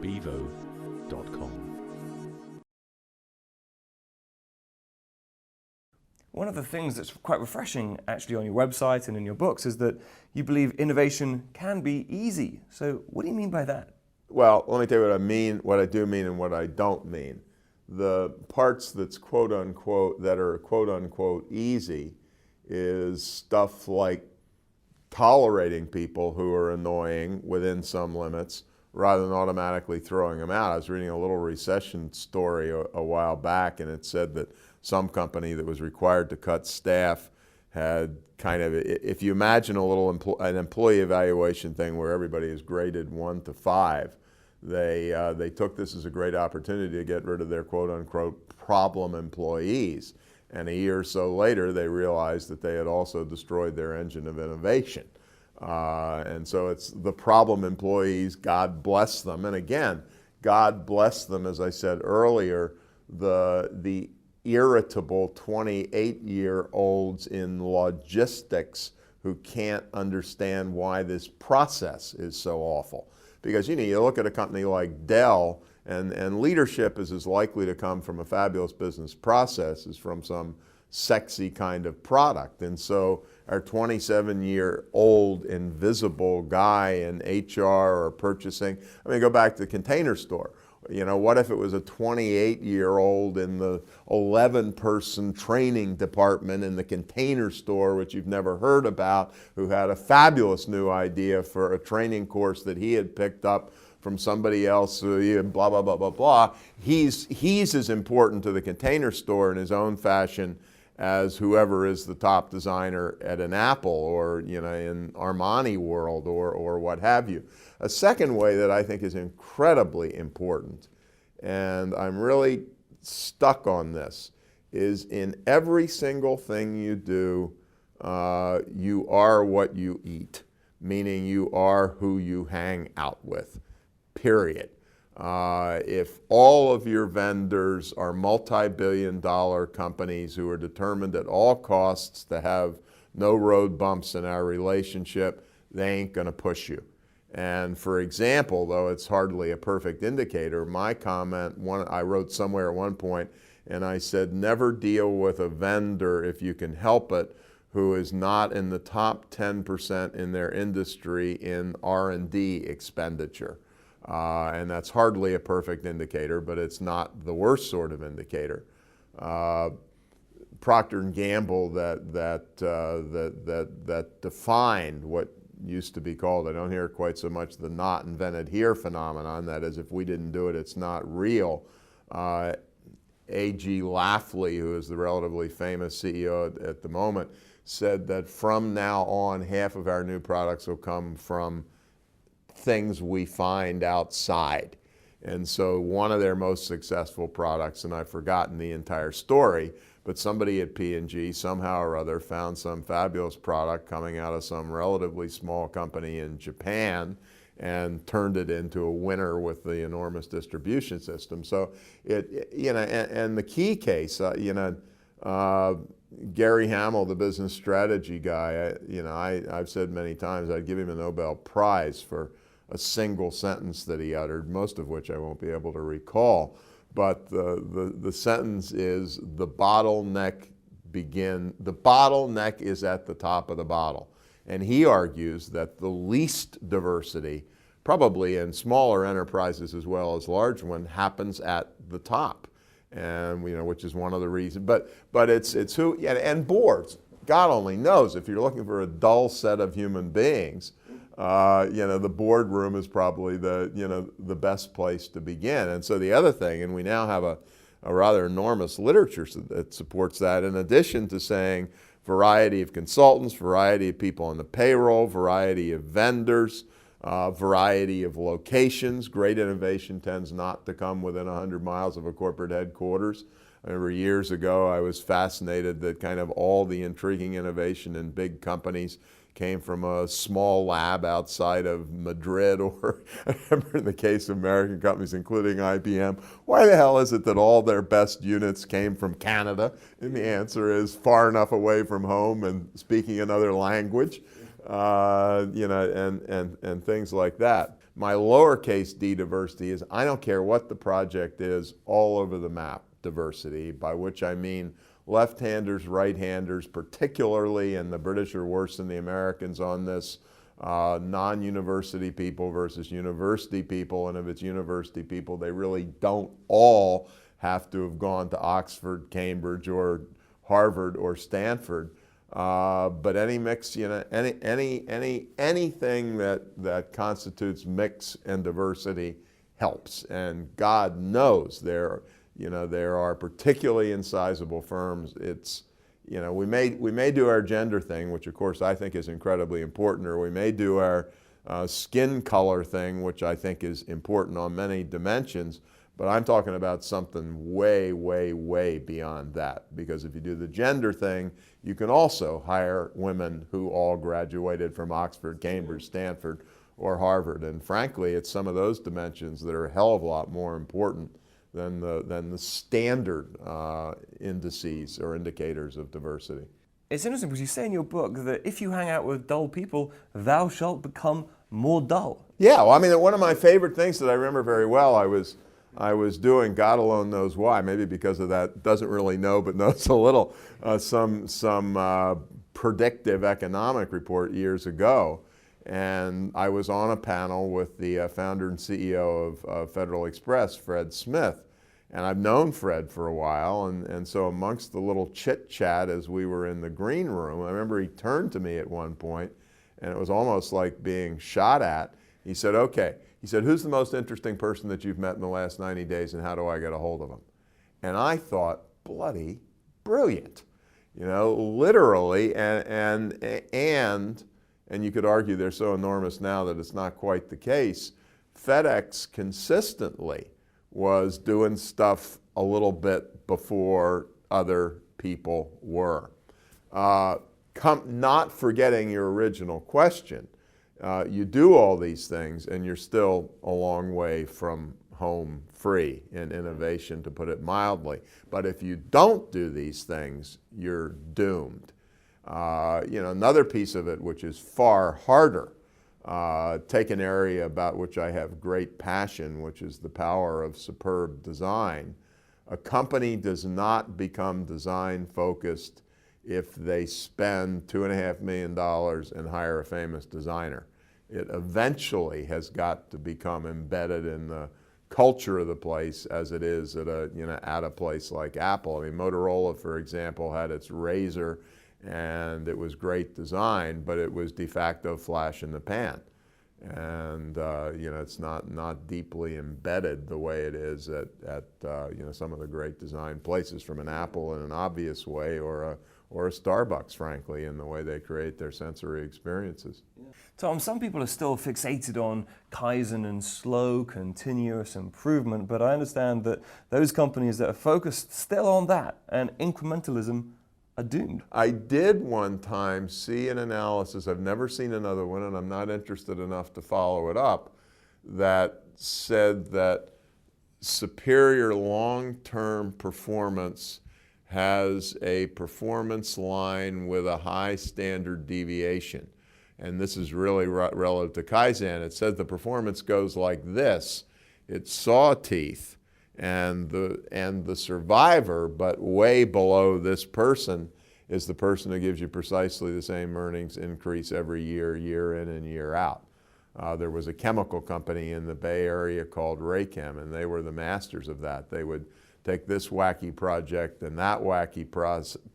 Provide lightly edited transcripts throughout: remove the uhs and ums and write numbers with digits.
bevo.com. One of the things that's quite refreshing actually on your website and in your books is that you believe innovation can be easy. So what do you mean by that? Well, let me tell you what I mean, what I do mean and what I don't mean. The parts that's quote unquote, that are quote unquote easy is stuff like tolerating people who are annoying within some limits rather than automatically throwing them out. I was reading a little recession story a while back, and it said that some company that was required to cut staff had kind of, if you imagine a little an employee evaluation thing where everybody is graded 1 to 5, they took this as a great opportunity to get rid of their quote unquote problem employees. And a year or so later, they realized that they had also destroyed their engine of innovation. And so it's the problem employees, God bless them. And again, God bless them, as I said earlier, the irritable 28-year-olds in logistics who can't understand why this process is so awful. Because you look at a company like Dell, and leadership is as likely to come from a fabulous business process as from some sexy kind of product. And so our 27-year-old invisible guy in HR or purchasing, go back to the Container Store. What if it was a 28-year-old in the 11-person training department in the Container Store, which you've never heard about, who had a fabulous new idea for a training course that he had picked up from somebody else, blah, blah, blah, blah, blah. He's as important to the Container Store in his own fashion as whoever is the top designer at an Apple or in Armani world or what have you. A second way that I think is incredibly important, and I'm really stuck on this, is in every single thing you do, you are what you eat, meaning you are who you hang out with, period. If all of your vendors are multi-billion-dollar companies who are determined at all costs to have no road bumps in our relationship, they ain't gonna push you. And for example, though it's hardly a perfect indicator, my comment, I wrote somewhere at one point, and I said, never deal with a vendor if you can help it who is not in the top 10% in their industry in R&D expenditure. And that's hardly a perfect indicator, but it's not the worst sort of indicator. Procter & Gamble that defined what used to be called, I don't hear quite so much, the not invented here phenomenon, that is, if we didn't do it, it's not real. A.G. Lafley, who is the relatively famous CEO at the moment, said that from now on, half of our new products will come from things we find outside. And so one of their most successful products, and I've forgotten the entire story, but somebody at P&G somehow or other found some fabulous product coming out of some relatively small company in Japan and turned it into a winner with the enormous distribution system. So and the key case, Gary Hamel, the business strategy guy, I've said many times I'd give him a Nobel Prize for a single sentence that he uttered, most of which I won't be able to recall. But the sentence is, the bottleneck is at the top of the bottle. And he argues that the least diversity, probably in smaller enterprises as well as large ones, happens at the top. And which is one of the reasons. But it's who, and boards, God only knows, if you're looking for a dull set of human beings, the boardroom is probably the best place to begin. And so the other thing, and we now have a rather enormous literature that supports that, in addition to saying variety of consultants, variety of people on the payroll, variety of vendors, variety of locations. Great innovation tends not to come within 100 miles of a corporate headquarters. I remember years ago I was fascinated that kind of all the intriguing innovation in big companies came from a small lab outside of Madrid, or I remember in the case of American companies, including IBM, why the hell is it that all their best units came from Canada? And the answer is far enough away from home and speaking another language, and things like that. My lowercase d diversity is I don't care what the project is, all over the map diversity, by which I mean left-handers, right-handers, particularly, and the British are worse than the Americans on this, non-university people versus university people, and if it's university people, they really don't all have to have gone to Oxford, Cambridge, or Harvard, or Stanford. But any mix, anything that constitutes mix and diversity helps. And God knows there are particularly in sizable firms. It's, we may do our gender thing, which of course I think is incredibly important, or we may do our skin color thing, which I think is important on many dimensions. But I'm talking about something way, way, way beyond that. Because if you do the gender thing, you can also hire women who all graduated from Oxford, Cambridge, Stanford, or Harvard. And frankly, it's some of those dimensions that are a hell of a lot more important than the standard indices or indicators of diversity. It's interesting because you say in your book that if you hang out with dull people, thou shalt become more dull. Yeah, well, I mean, one of my favorite things that I remember very well, I was doing, God alone knows why, maybe because of that, doesn't really know but knows a little, some predictive economic report years ago. And I was on a panel with the founder and CEO of Federal Express, Fred Smith. And I've known Fred for a while, and so amongst the little chit-chat as we were in the green room, I remember he turned to me at one point, and it was almost like being shot at. He said, okay, he said, who's the most interesting person that you've met in the last 90 days, and how do I get a hold of him? And I thought, bloody brilliant, literally, and you could argue they're so enormous now that it's not quite the case. FedEx consistently was doing stuff a little bit before other people were. Not forgetting your original question, you do all these things and you're still a long way from home free in innovation, to put it mildly. But if you don't do these things, you're doomed. Another piece of it, which is far harder, take an area about which I have great passion, which is the power of superb design. A company does not become design focused if they spend $2.5 million and hire a famous designer. It eventually has got to become embedded in the culture of the place, as it is at a place like Apple. I mean, Motorola, for example, had its Razor, and it was great design, but it was de facto flash in the pan. And it's not deeply embedded the way it is at some of the great design places, from an Apple in an obvious way, or a Starbucks, frankly, in the way they create their sensory experiences. Tom, some people are still fixated on Kaizen and slow, continuous improvement, but I understand that those companies that are focused still on that and incrementalism are doomed. I did one time see an analysis, I've never seen another one, and I'm not interested enough to follow it up, that said that superior long-term performance has a performance line with a high standard deviation. And this is really relative to Kaizen. It says the performance goes like this. It's saw teeth, and the survivor, but way below this person, is the person who gives you precisely the same earnings increase every year, year in and year out. There was a chemical company in the Bay Area called Raychem, and they were the masters of that. They would take this wacky project and that wacky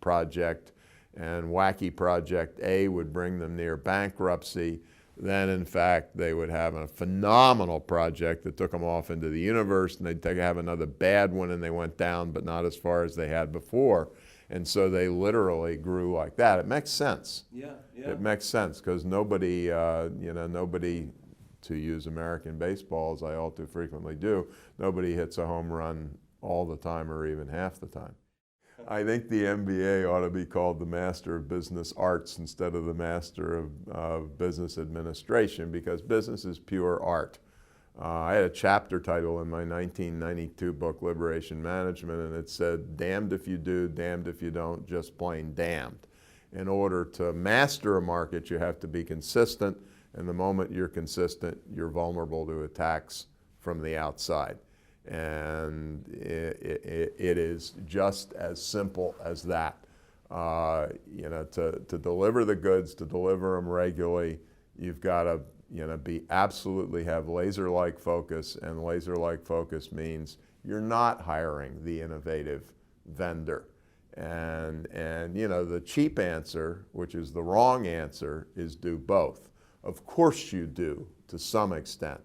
project, and wacky project A would bring them near bankruptcy. Then, in fact, they would have a phenomenal project that took them off into the universe, and they'd have another bad one, and they went down, but not as far as they had before. And so they literally grew like that. It makes sense. Yeah. It makes sense, because nobody, nobody, to use American baseball, as I all too frequently do, nobody hits a home run all the time or even half the time. I think the MBA ought to be called the Master of Business Arts instead of the Master of Business Administration, because business is pure art. I had a chapter title in my 1992 book, Liberation Management, and it said, damned if you do, damned if you don't, just plain damned. In order to master a market, you have to be consistent, And the moment you're consistent, you're vulnerable to attacks from the outside. And it is just as simple as that. You know, to deliver the goods, to deliver them regularly, you've got to, you know, have laser-like focus, and laser-like focus means you're not hiring the innovative vendor. And you know, the cheap answer, which is the wrong answer, is do both. Of course you do, to some extent.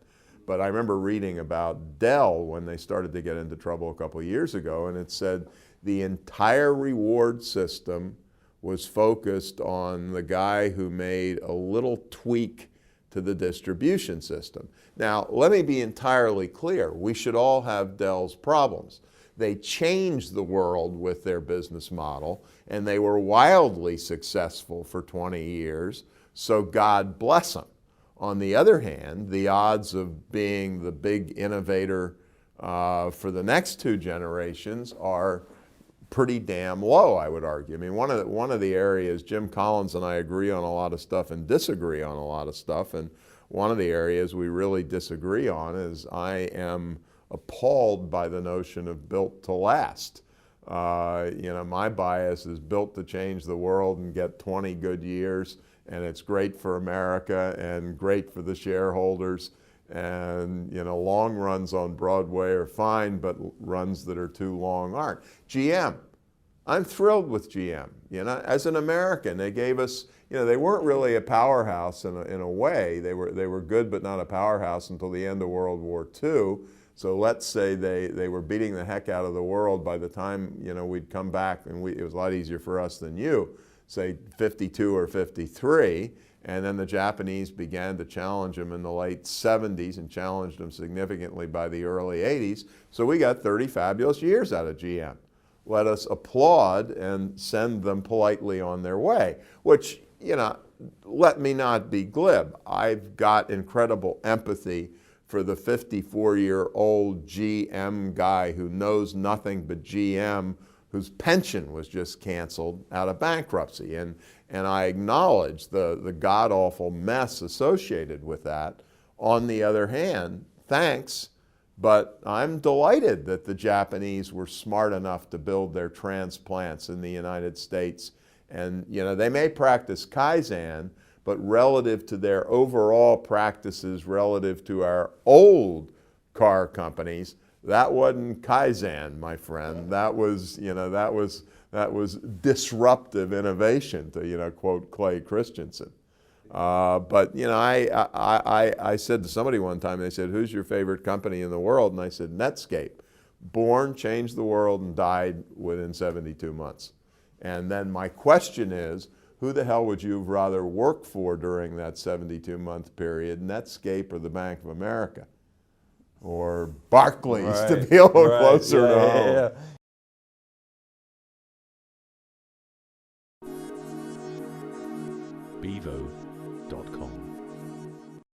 But I remember reading about Dell when they started to get into trouble a couple of years ago, and it said the entire reward system was focused on the guy who made a little tweak to the distribution system. Now, let me be entirely clear. We should all have Dell's problems. They changed the world with their business model, and they were wildly successful for 20 years, so God bless them. On the other hand, the odds of being the big innovator for the next 2 generations are pretty damn low, I would argue. I mean, one of the areas, Jim Collins and I agree on a lot of stuff and disagree on a lot of stuff, and one of the areas we really disagree on is I am appalled by the notion of built to last. You know, my bias is built to change the world and get 20 good years, and it's great for America and great for the shareholders. And, you know, long runs on Broadway are fine, but runs that are too long aren't. GM, I'm thrilled with GM. You know, as an American, they gave us, you know, they weren't really a powerhouse in a way. They were good, but not a powerhouse until the end of World War II. So let's say they were beating the heck out of the world by the time, you know, we'd come back, and it was a lot easier for us than you, say 52 or 53. And then the Japanese began to challenge them in the late 70s and challenged them significantly by the early 80s. So we got 30 fabulous years out of GM. Let us applaud and send them politely on their way, which, you know, let me not be glib. I've got incredible empathy for the 54-year-old GM guy who knows nothing but GM, whose pension was just canceled out of bankruptcy. And I acknowledge the god-awful mess associated with that. On the other hand, thanks, but I'm delighted that the Japanese were smart enough to build their transplants in the United States. And, you know, they may practice Kaizen, but relative to their overall practices, relative to our old car companies, that wasn't Kaizen, my friend. That was, you know, that was disruptive innovation, to, you know, quote Clay Christensen. But, you know, I said to somebody one time, they said, who's your favorite company in the world? And I said, Netscape. Born, changed the world, and died within 72 months. And then my question is, who the hell would you have rather worked for during that 72-month period, Netscape or the Bank of America? Or Barclays, to be a little closer to home. Bevo.com